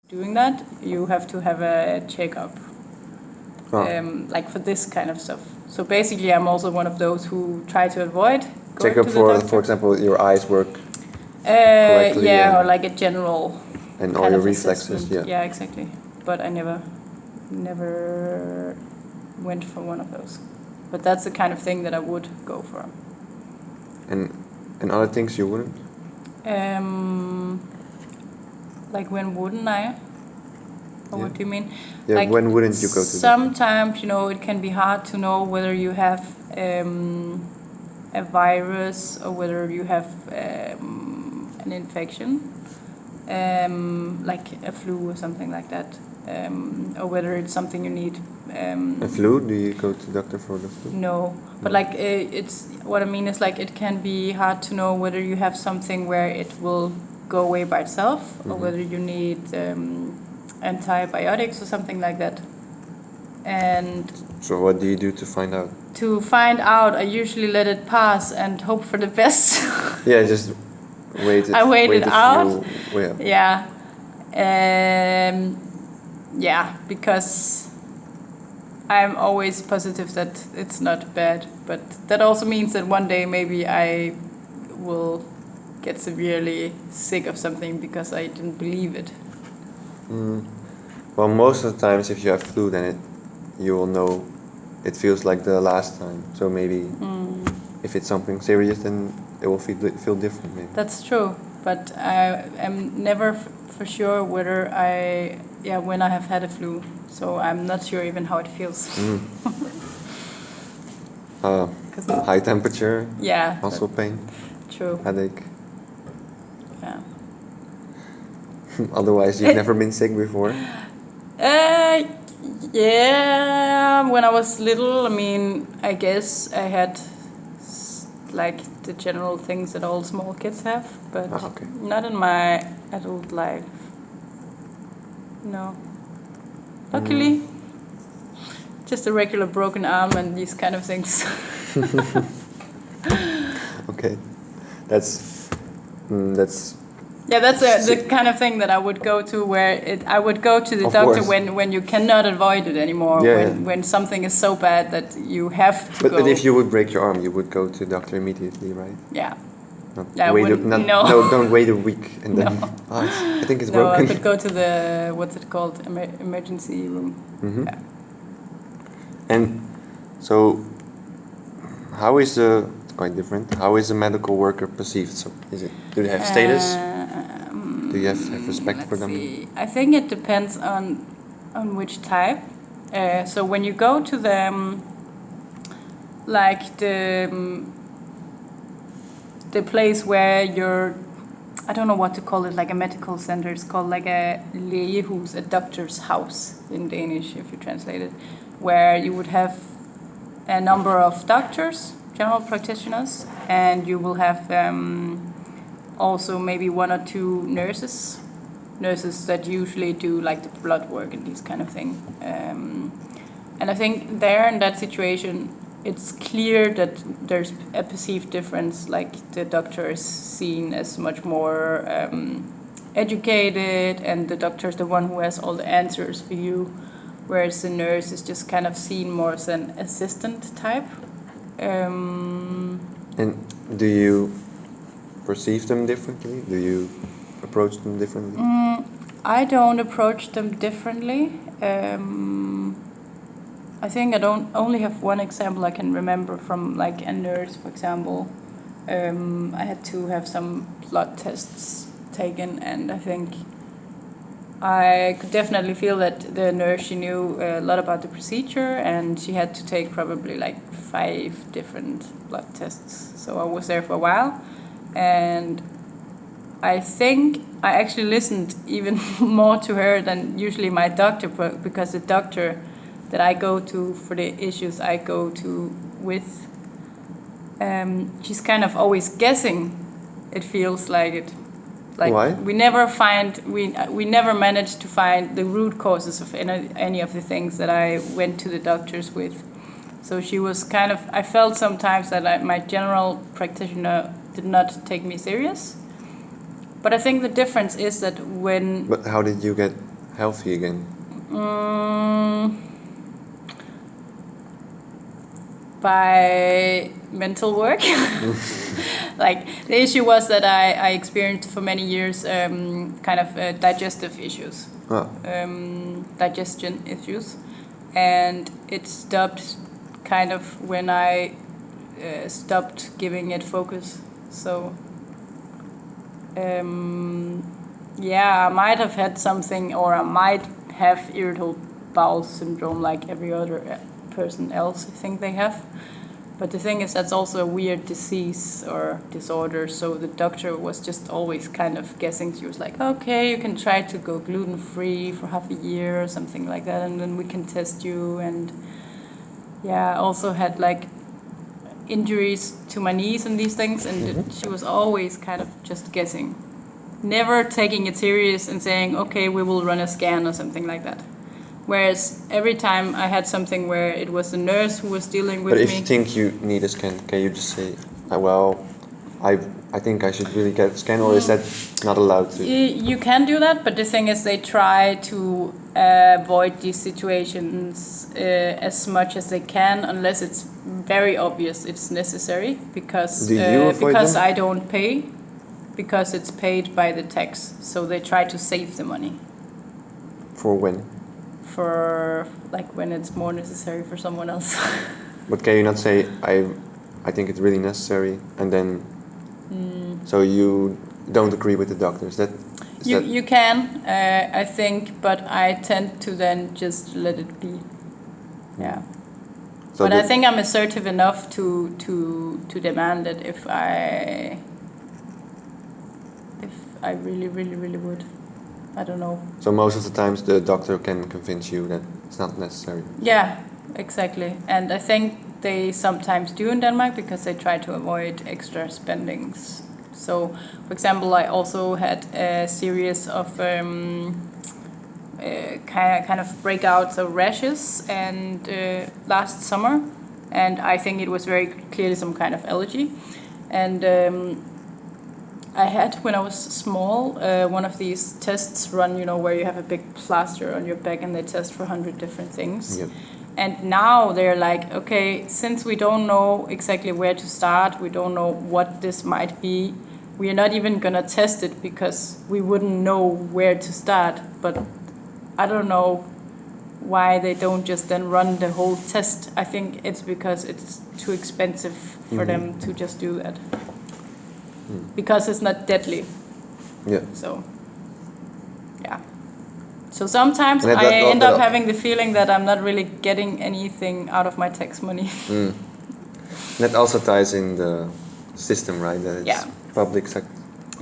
doing that, you have to have a checkup, like for this kind of stuff. So basically, I'm also one of those who try to avoid going Checkup to the doctor. for example, your eyes work correctly. Yeah, or like a general. And kind all your of reflexes, assessment. yeah. Yeah, exactly. But I never went for one of those. But that's the kind of thing that I would go for. And other things you wouldn't? Like when wouldn't I? Or what do you mean? Yeah, like when wouldn't you go to the doctor? Sometimes, it can be hard to know whether you have a virus or whether you have an infection, like a flu or something like that, or whether it's something you need. A flu? Do you go to the doctor for the flu? No, but like it's what I mean is like it can be hard to know whether you have something where it will go away by itself, or whether you need antibiotics or something like that. And so what do you do to find out? To find out, I usually let it pass and hope for the best. Yeah, just wait. I wait it out. Yeah. Yeah, because I'm always positive that it's not bad, but that also means that one day maybe I will get severely sick of something because I didn't believe it. Well, most of the times if you have flu, then you will know it feels like the last time. So maybe if it's something serious, then it will feel different. Maybe. That's true, but I am never for sure whether when I have had a flu. So I'm not sure even how it feels. High temperature. Yeah. Muscle pain. True. Headache. Yeah. Otherwise, you've never been sick before? Yeah. When I was little, I mean, I guess I had like the general things that all small kids have, but not in my adult life. No. Luckily, just a regular broken arm and these kind of things. Okay, that's. Yeah, that's the kind of thing that I would go to I would go to the doctor when you cannot avoid it anymore. Yeah, when something is so bad that you have to go. But if you would break your arm, you would go to the doctor immediately, right? Yeah. No, don't wait a week and then. No. I think it's no, broken. I could go to the what's it called, emergency room. Mm-hmm. Yeah. And so, how is it's quite different? How is a medical worker perceived? So, do they have status? Do you have respect for them? I think it depends on which type. So when you go to the place where I don't know what to call it, like a medical center. It's called like a lægehus, a doctor's house in Danish, if you translate it, where you would have a number of doctors, general practitioners, and you will have also maybe one or two nurses that usually do like the blood work and these kind of thing. And I think there in that situation, it's clear that there's a perceived difference, like the doctor is seen as much more educated, and the doctor is the one who has all the answers for you, whereas the nurse is just kind of seen more as an assistant type. And do you perceive them differently? Do you approach them differently? I don't approach them differently. I think I don't only have one example I can remember from like a nurse, for example. I had to have some blood tests taken, and I think I could definitely feel that the nurse, she knew a lot about the procedure, and she had to take probably like 5 different blood tests. So I was there for a while, and I think I actually listened even more to her than usually my doctor, because the doctor that I go to for the issues I go to with, she's kind of always guessing. It feels like it. Like why? We never managed to find the root causes of any of the things that I went to the doctors with. So she was kind of, I felt sometimes that my general practitioner did not take me serious. But I think the difference is that when... But how did you get healthy again? By mental work. Like the issue was that I experienced for many years kind of digestive issues, digestion issues, and it stopped kind of when I stopped giving it focus. So yeah, I might have had something, or I might have irritable bowel syndrome like every other person else I think they have. But the thing is, that's also a weird disease or disorder, so the doctor was just always kind of guessing. She was like, okay, you can try to go gluten-free for half a year or something like that, and then we can test you. And yeah, I also had like injuries to my knees and these things, and she was always kind of just guessing, never taking it serious and saying, okay, we will run a scan or something like that. Whereas every time I had something where it was the nurse who was dealing with me. But if you think you need a scan, can you just say, well, I think I should really get a scan, or is that not allowed to? You can do that, but the thing is they try to avoid these situations as much as they can, unless it's very obvious it's necessary, because I don't pay, because it's paid by the tax, so they try to save the money. For when? For like when it's more necessary for someone else. But can you not say, I think it's really necessary, and then so you don't agree with the doctor? You can, I think, but I tend to then just let it be. Yeah. So but I think I'm assertive enough to demand it if I really, really, really would. I don't know. So most of the times the doctor can convince you that it's not necessary. Yeah, exactly. And I think they sometimes do in Denmark because they try to avoid extra spendings. So, for example, I also had a series of kind of breakouts of rashes and last summer, and I think it was very clearly some kind of allergy. And I had, when I was small, one of these tests run, where you have a big plaster on your back and they test for 100 different things. Yep. And now they're like, okay, since we don't know exactly where to start, we don't know what this might be, we are not even going to test it because we wouldn't know where to start. But I don't know why they don't just then run the whole test. I think it's because it's too expensive for them to just do that. Because it's not deadly. Yeah. So, yeah. So sometimes I end up having the feeling that I'm not really getting anything out of my tax money. That also ties in the system, right? That it's public sector.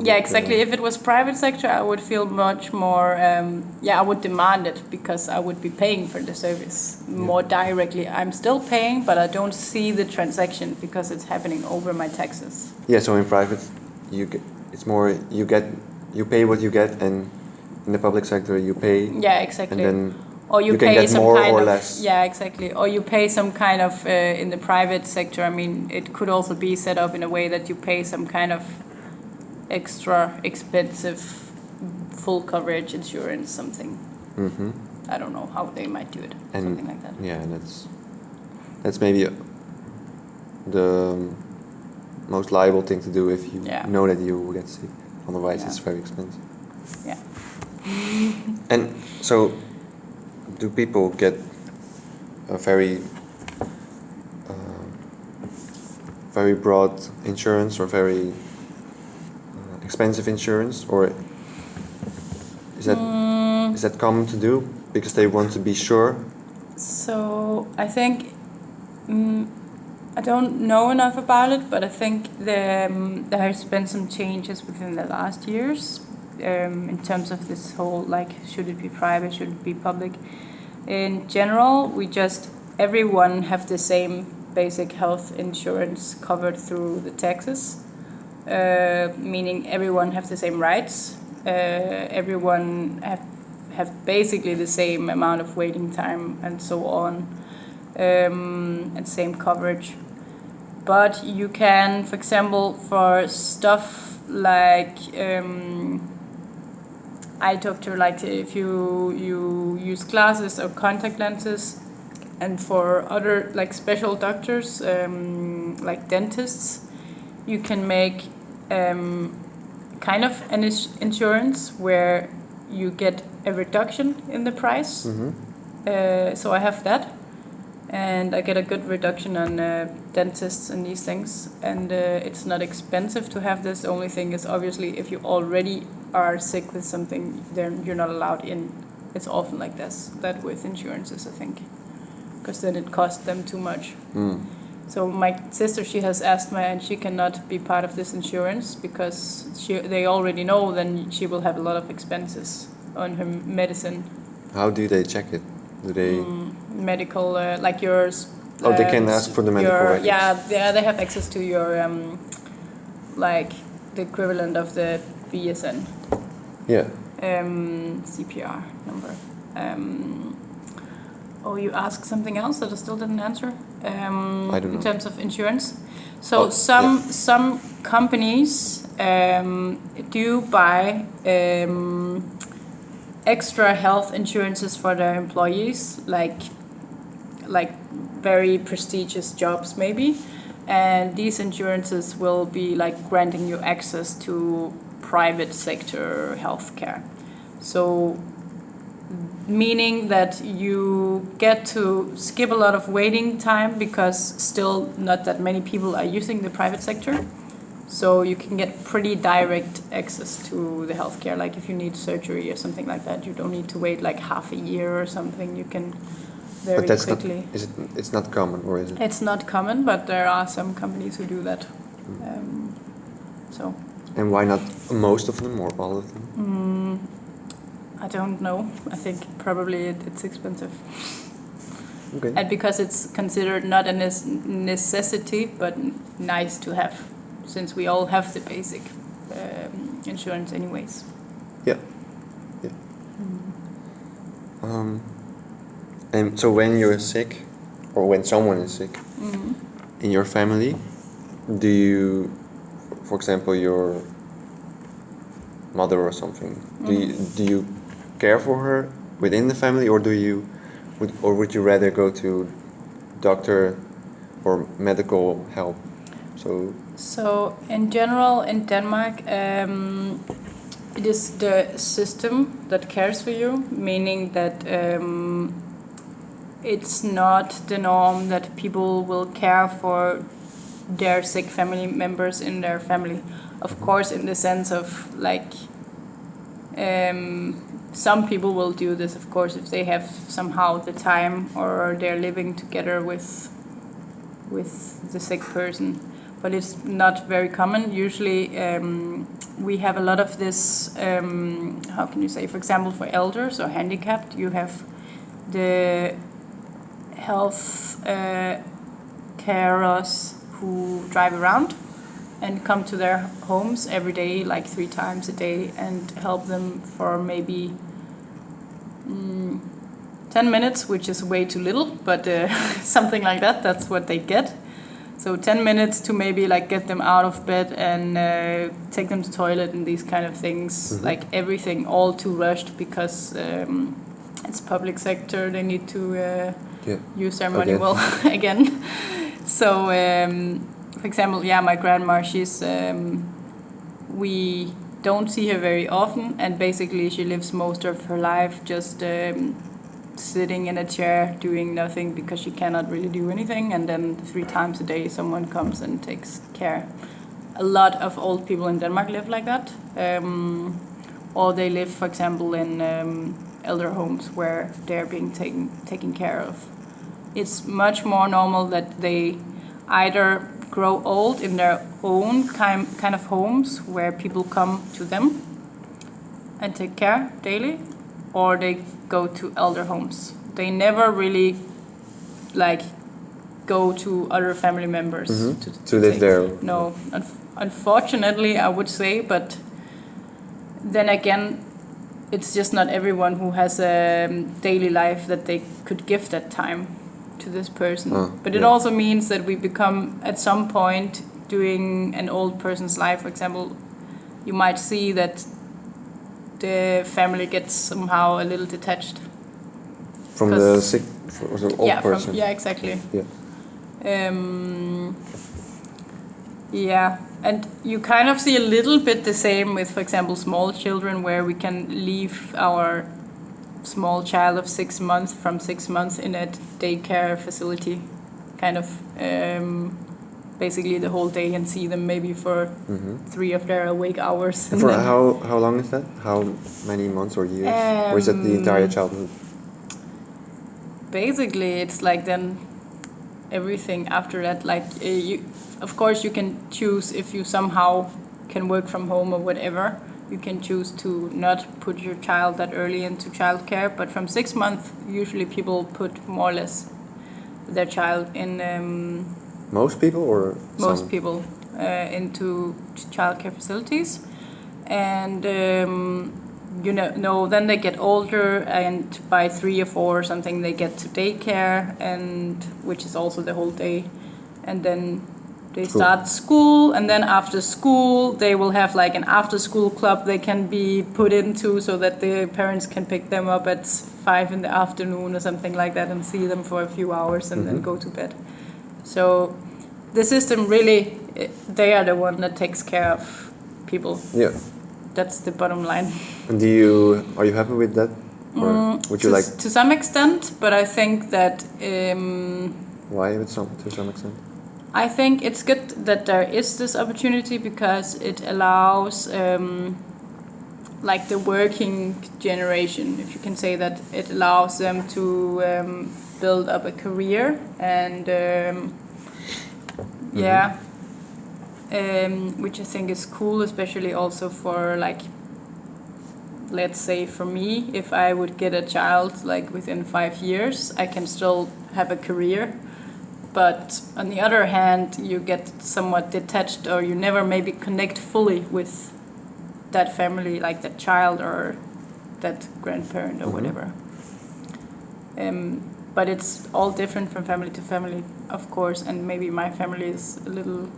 Yeah, exactly. If it was private sector, I would feel much more, I would demand it because I would be paying for the service more directly. I'm still paying, but I don't see the transaction because it's happening over my taxes. Yeah, so in private, you pay what you get, and in the public sector you pay. Yeah, exactly. And then or you can pay get some more kind or of, less. Yeah, exactly. Or you pay some kind of in the private sector. I mean, it could also be set up in a way that you pay some kind of extra expensive full coverage insurance, something. I don't know how they might do it. Something like that. Yeah, that's maybe the most liable thing to do if you know that you will get sick. Otherwise, it's very expensive. Yeah. And so, do people get a very broad insurance or very expensive insurance, or is that common to do because they want to be sure? So I think I don't know enough about it, but I think there has been some changes within the last years in terms of this whole, like, should it be private, should it be public? In general, everyone have the same basic health insurance covered through the taxes, meaning everyone have the same rights, everyone have basically the same amount of waiting time and so on, and same coverage. But you can, for example, for stuff like I talked to her, like, if you use glasses or contact lenses, and for other like special doctors, like dentists, you can make kind of an insurance where you get a reduction in the price. So I have that, and I get a good reduction on dentists and these things, and it's not expensive to have this. The only thing is, obviously, if you already are sick with something, then you're not allowed in. It's often like this, that with insurances, I think, because then it costs them too much. So my sister, she has asthma and she cannot be part of this insurance because they already know then she will have a lot of expenses on her medicine. How do they check it? Do they medical, like yours? Oh, they can ask for the medical records. Yeah, they have access to your like the equivalent of the BSN. Yeah. CPR number. Oh, you asked something else that I still didn't answer. I don't know. In terms of insurance, so some companies do buy extra health insurances for their employees, like very prestigious jobs maybe, and these insurances will be like granting you access to private sector healthcare. So meaning that you get to skip a lot of waiting time because still not that many people are using the private sector. So you can get pretty direct access to the healthcare. Like if you need surgery or something like that, you don't need to wait like half a year or something. You can very but that's quickly. Not, it's not common, or is it? It's not common, but there are some companies who do that. So. And why not most of them or all of them? I don't know. I think probably it's expensive. Okay. And because it's considered not a necessity, but nice to have, since we all have the basic insurance anyways. Yeah. Yeah. And so when you're sick, or when someone is sick, in your family, do you, for example, your mother or something, do you care for her within the family, or would you rather go to doctor or medical help? So in general in Denmark, it is the system that cares for you, meaning that it's not the norm that people will care for their sick family members in their family. Of course, in the sense of like some people will do this, of course, if they have somehow the time or they're living together with the sick person. But it's not very common. Usually we have a lot of this, how can you say, for example, for elders or handicapped, you have the health carers who drive around and come to their homes every day, like 3 times a day, and help them for maybe 10 minutes, which is way too little, but something like that, that's what they get. So 10 minutes to maybe like get them out of bed and take them to toilet and these kind of things, like everything all too rushed because it's public sector, they need to use their money well again. So for example, my grandma, she's we don't see her very often, and basically she lives most of her life just sitting in a chair doing nothing because she cannot really do anything, and then 3 times a day someone comes and takes care. A lot of old people in Denmark live like that, or they live, for example, in elder homes where they're being taken care of. It's much more normal that they either grow old in their own kind of homes where people come to them and take care daily, or they go to elder homes. They never really like go to other family members to live there. No, unfortunately, I would say, but then again, it's just not everyone who has a daily life that they could give that time to this person. But it also means that we become, at some point during an old person's life, for example, you might see that the family gets somehow a little detached. From the sick or the old person. Yeah, exactly. Yeah. Yeah, and you kind of see a little bit the same with, for example, small children, where we can leave our small child of 6 months from 6 months in a daycare facility, kind of basically the whole day, and see them maybe for 3 of their awake hours. And for how long is that? How many months or years? Or is that the entire childhood? Basically, it's like then everything after that. Like of course, you can choose if you somehow can work from home or whatever. You can choose to not put your child that early into childcare, but from 6 months, usually people put more or less their child in. Most people or most some? people into childcare facilities, and then they get older, and by 3 or 4 or something they get to daycare, and which is also the whole day, and then they start school, and then after school they will have like an after school club they can be put into, so that the parents can pick them up at 5 in the afternoon or something like that and see them for a few hours and then go to bed. So the system really, they are the one that takes care of people. Yeah. That's the bottom line. And are you happy with that? Or would you like to some extent, but I think that why to some extent? I think it's good that there is this opportunity, because it allows like the working generation, if you can say that, it allows them to build up a career, and which I think is cool, especially also for, like, let's say for me, if I would get a child like within 5 years, I can still have a career. But on the other hand, you get somewhat detached, or you never maybe connect fully with that family, like that child or that grandparent or whatever. But it's all different from family to family, of course, and maybe my family is a little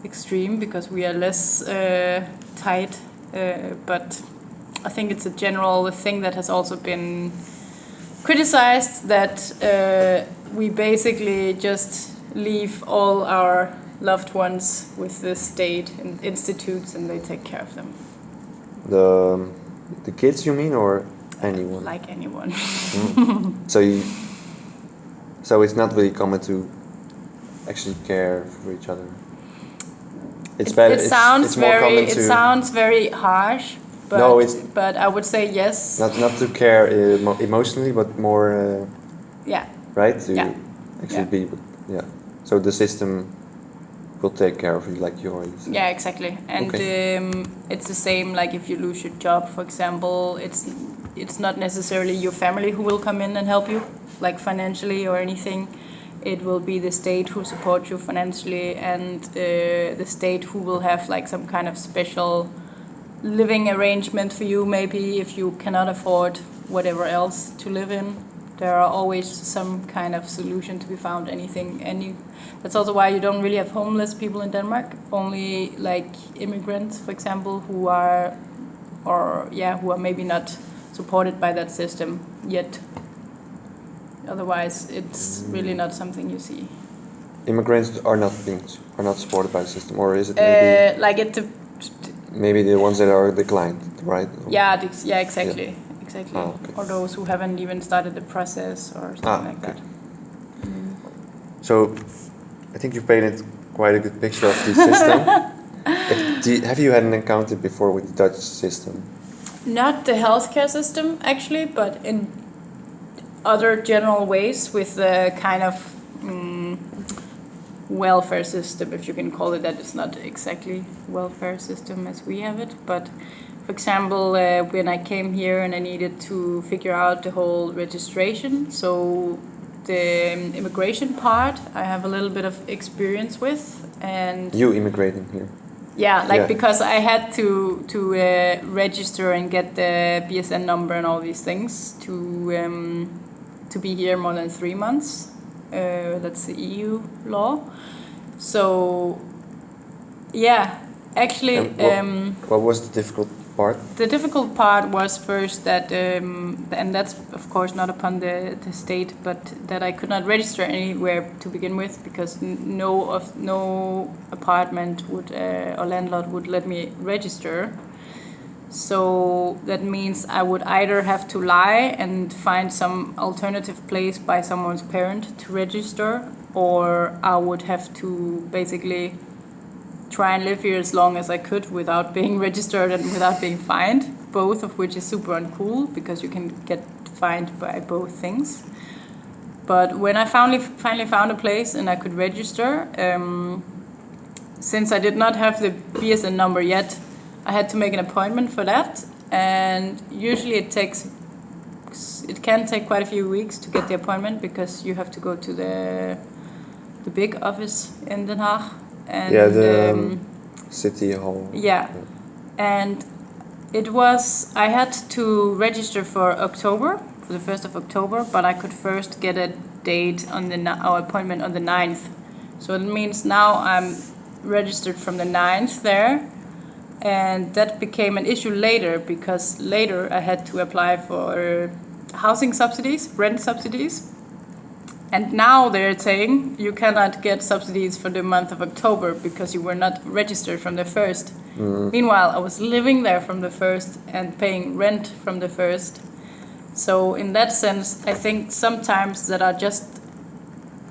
extreme because we are less tight, but I think it's a general thing that has also been criticized, that we basically just leave all our loved ones with the state and institutes, and they take care of them. The kids, you mean, or anyone? Like anyone. So it's not really common to actually care for each other. It's better. It sounds very harsh. But, but I would say yes. Not to care emotionally, but more. Right. To actually be. Yeah. So the system will take care of you, like you already said. Yeah, exactly. And it's the same. Like if you lose your job, for example, it's not necessarily your family who will come in and help you, like financially or anything. It will be the state who supports you financially, and the state who will have like some kind of special living arrangement for you, maybe if you cannot afford whatever else to live in. There are always some kind of solution to be found. That's also why you don't really have homeless people in Denmark. Only like immigrants, for example, who are maybe not supported by that system yet. Otherwise, it's really not something you see. Immigrants are not supported by the system, or is it maybe maybe the ones that are declined, right? Yeah, exactly. Oh, okay. Or those who haven't even started the process or something like that. So, I think you've painted quite a good picture of the system. Have you had an encounter before with the Dutch system? Not the healthcare system, actually, but in other general ways with the kind of welfare system, if you can call it that. It's not exactly welfare system as we have it, but for example, when I came here and I needed to figure out the whole registration, so the immigration part I have a little bit of experience with. And you immigrating here? Yeah, because I had to register and get the BSN number and all these things to be here more than 3 months. That's the EU law. So, yeah, actually. What was the part? The difficult part was first that, and that's of course not upon the state, but that I could not register anywhere to begin with because no apartment would or landlord would let me register. So that means I would either have to lie and find some alternative place by someone's parent to register, or I would have to basically try and live here as long as I could without being registered and without being fined, both of which is super uncool because you can get fined by both things. But when I finally found a place and I could register, since I did not have the BSN number yet, I had to make an appointment for that, and usually it can take quite a few weeks to get the appointment because you have to go to the big office in Den Haag. And, the city hall. Yeah, and I had to register for the 1st of October, but I could first get a date on our appointment on the 9th. So it means now I'm registered from the 9th there, and that became an issue later because later I had to apply for housing subsidies, rent subsidies. And now they're saying you cannot get subsidies for the month of October because you were not registered from the 1st. Meanwhile, I was living there from the 1st and paying rent from the 1st. So in that sense, I think sometimes that are just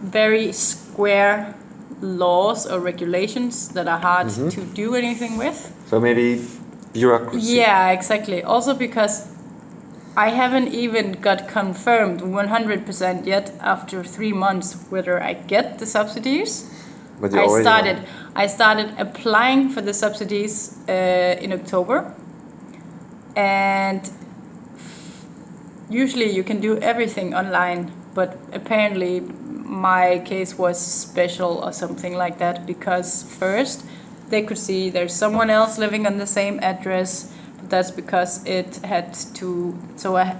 very square laws or regulations that are hard to do anything with. So maybe bureaucracy. Yeah, exactly. Also because I haven't even got confirmed 100% yet after 3 months whether I get the subsidies. But you I started applying for the subsidies in October, and usually you can do everything online, but apparently my case was special or something like that because first they could see there's someone else living on the same address. That's because it had to. So I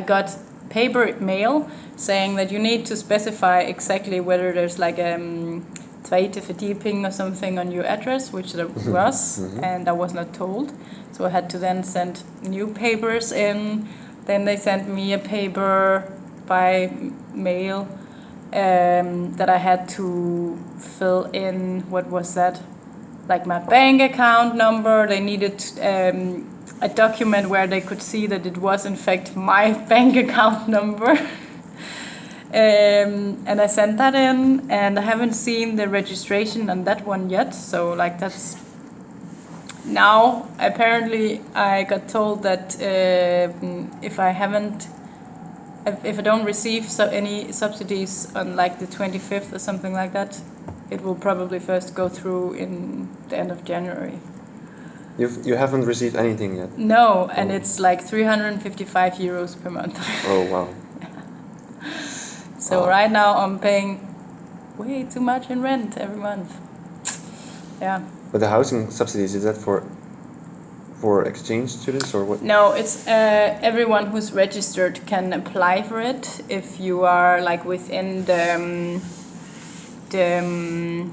got paper mail saying that you need to specify exactly whether there's like tweede verdieping or something on your address, which there was, and I was not told. So I had to then send new papers in. Then they sent me a paper by mail that I had to fill in. What was that? Like my bank account number. They needed a document where they could see that it was in fact my bank account number. And I sent that in, and I haven't seen the registration on that one yet. So like that's now apparently I got told that if I don't receive any subsidies on like the 25th or something like that, it will probably first go through in the end of January. You haven't received anything yet? No, and it's like 355 euros per month. Oh, wow. So right now I'm paying way too much in rent every month. Yeah. But the housing subsidies, is that for exchange students or what? No, it's everyone who's registered can apply for it if you are like within below the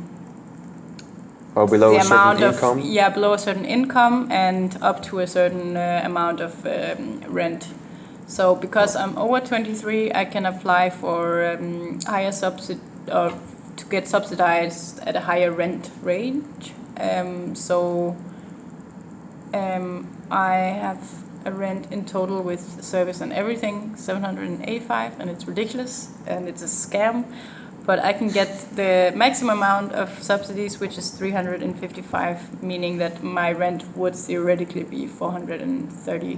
a certain amount income? Below a certain income and up to a certain amount of rent. So because I'm over 23, I can apply for higher or to get subsidized at a higher rent range. I have a rent in total with service and everything 785, and it's ridiculous and it's a scam. But I can get the maximum amount of subsidies, which is 355, meaning that my rent would theoretically be 430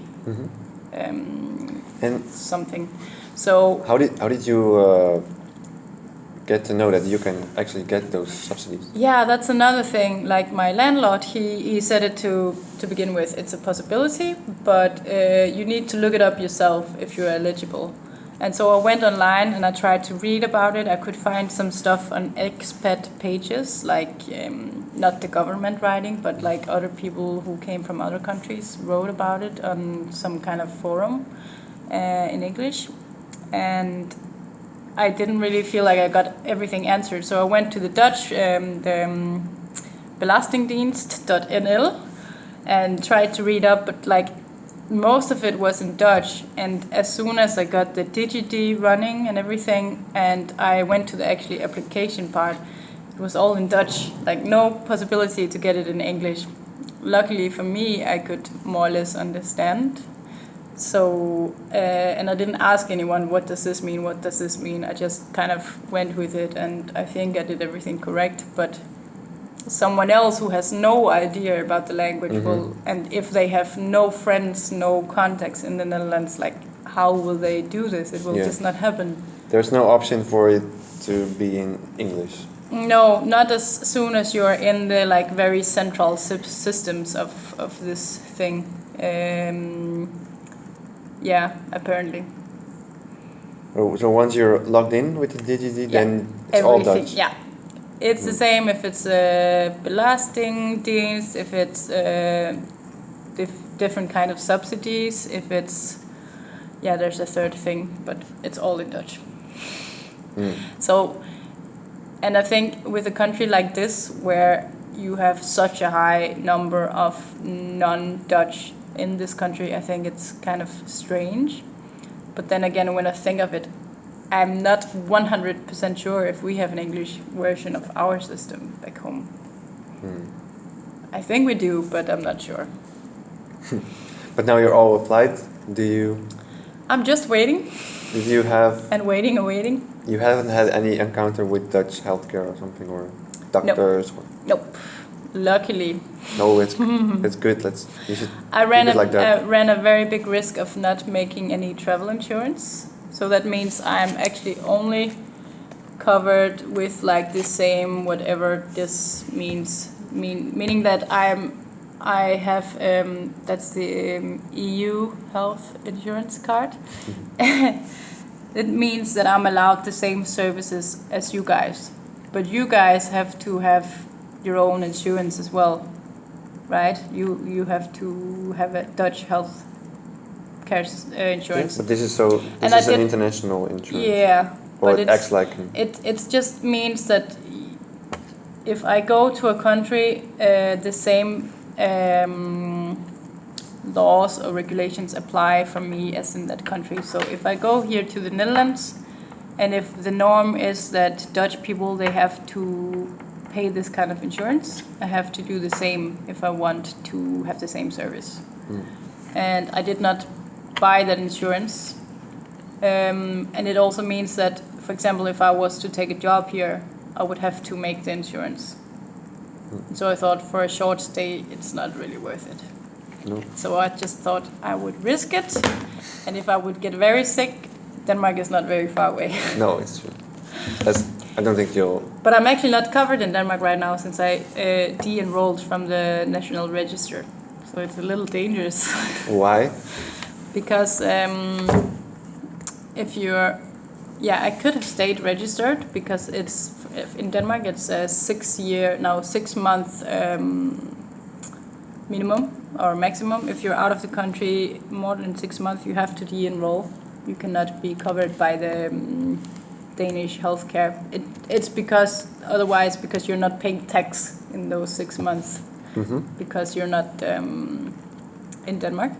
and something. So how did you get to know that you can actually get those subsidies? Yeah, that's another thing. Like my landlord, he said it to begin with. It's a possibility, but you need to look it up yourself if you're eligible. And so I went online and I tried to read about it. I could find some stuff on expat pages, like not the government writing, but like other people who came from other countries wrote about it on some kind of forum in English. And I didn't really feel like I got everything answered. So I went to the Dutch, the Belastingdienst.nl, and tried to read up, but like most of it was in Dutch. And as soon as I got the DigiD running and everything, and I went to the actually application part, it was all in Dutch, like no possibility to get it in English. Luckily for me, I could more or less understand. So, and I didn't ask anyone, what does this mean? What does this mean? I just kind of went with it, and I think I did everything correct. But someone else who has no idea about the language will, and if they have no friends, no contacts in the Netherlands, like how will they do this? It will just not happen. There's no option for it to be in English. No, not as soon as you're in the like very central systems of this thing. Yeah, apparently. Oh, so once you're logged in with the DigiD, then it's all Dutch? Yeah. It's the same if it's belastingdienst, if it's different kind of subsidies, if it's... Yeah, there's a third thing, but it's all in Dutch. So, and I think with a country like this, where you have such a high number of non-Dutch in this country, I think it's kind of strange. But then again, when I think of it, I'm not 100% sure if we have an English version of our system back home. I think we do, but I'm not sure. But now you're all applied. I'm just waiting. Did you have... And waiting and waiting. You haven't had any encounter with Dutch healthcare or something, or doctors? Nope. Nope. Luckily. No, it's good. You should I keep it like that. ran a very big risk of not making any travel insurance. So that means I'm actually only covered with like the same whatever this means. Meaning that I have that's the EU health insurance card. It means that I'm allowed the same services as you guys, but you guys have to have your own insurance as well, right? You have to have a Dutch health care insurance. Yeah, but this is an international insurance. Yeah, or but it acts like it just means that if I go to a country, the same laws or regulations apply for me as in that country. So if I go here to the Netherlands, and if the norm is that Dutch people, they have to pay this kind of insurance, I have to do the same if I want to have the same service. And I did not buy that insurance. And it also means that, for example, if I was to take a job here, I would have to make the insurance. So I thought for a short stay, it's not really worth it. No. So I just thought I would risk it. And if I would get very sick, Denmark is not very far away. No, it's true. I don't think you'll... But I'm actually not covered in Denmark right now since I de-enrolled from the National Register. So it's a little dangerous. Why? Because if you're... Yeah, I could have stayed registered because in Denmark it's a 6 month minimum or maximum. If you're out of the country more than 6 months, you have to de-enroll. You cannot be covered by the Danish healthcare. It's because you're not paying tax in those 6 months because you're not in Denmark.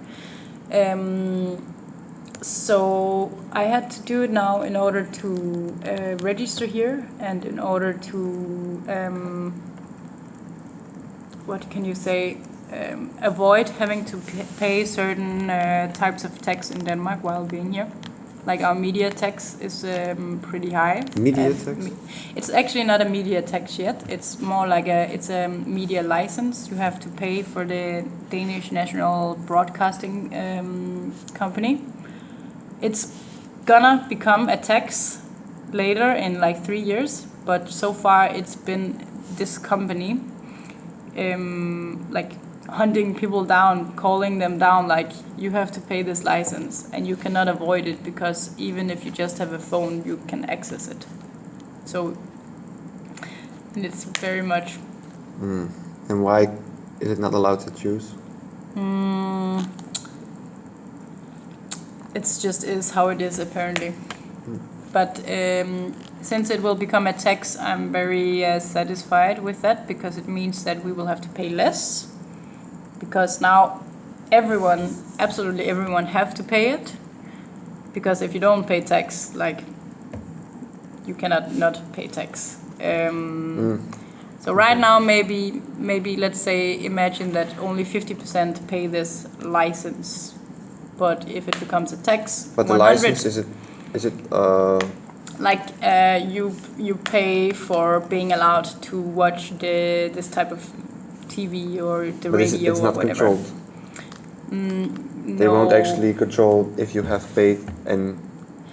So I had to do it now in order to register here and in order to what can you say, avoid having to pay certain types of tax in Denmark while being here. Like our media tax is pretty high. Media tax? It's actually not a media tax yet. It's more like it's a media license you have to pay for the Danish National Broadcasting Company. It's gonna become a tax later in like 3 years, but so far it's been this company like hunting people down, calling them down, like you have to pay this license and you cannot avoid it because even if you just have a phone, you can access it. So and it's very much. And why is it not allowed to choose? It's just is how it is apparently. But since it will become a tax, I'm very satisfied with that because it means that we will have to pay less because now absolutely everyone have to pay it, because if you don't pay tax, like, you cannot not pay tax. So right now, maybe let's say, imagine that only 50% pay this license, but if it becomes a tax, But the 100 license, is it like you pay for being allowed to watch this type of TV or the but radio it's or not whatever. controlled. They won't No. actually control if you have paid, and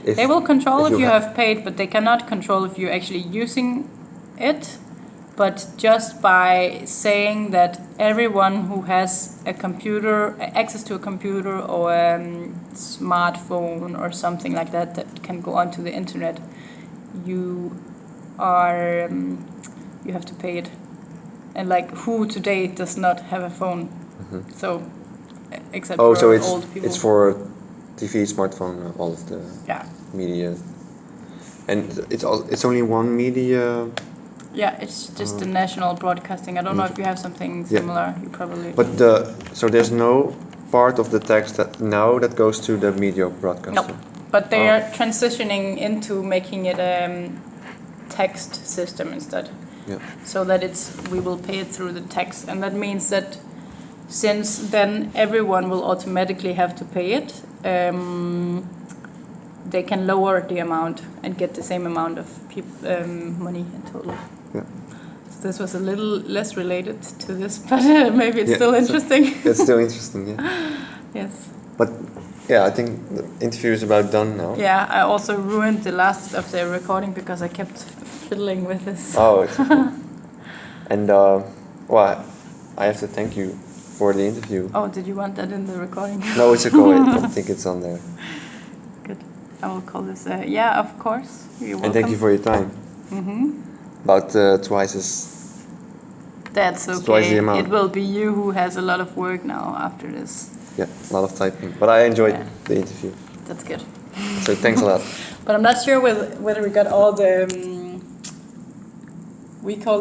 if They will control if you ha- have paid, but they cannot control if you're actually using it. But just by saying that everyone who has a computer, access to a computer or a smartphone or something like that, that can go onto the internet, you have to pay it. And like, who today does not have a phone? So, except for so old people. it's for TV, smartphone, all of the Yeah. media, and it's only one media. Yeah, it's just the national broadcasting. I don't know if you have something similar. You probably. But so there's no part of the text that goes to the media broadcaster. No, but they are transitioning into making it a text system instead. Yeah. So that we will pay it through the text, and that means that since then everyone will automatically have to pay it, they can lower the amount and get the same amount of money in total. Yeah. So this was a little less related to this, but maybe it's still so interesting. it's still interesting, yeah. Yes. But yeah, I think the interview is about done now. Yeah, I also ruined the last of the recording because I kept fiddling with this. Oh, it's okay. And well, I have to thank you for the interview. Oh, did you want that in the recording? No, it's okay. I don't think it's on there. Good. I will call this. Yeah, of course. You're welcome. And thank you for your time. About twice That's okay. twice the amount. It will be you who has a lot of work now after this. Yeah, a lot of typing. But I enjoyed the interview. That's good. So thanks a lot. But I'm not sure whether we got all the we call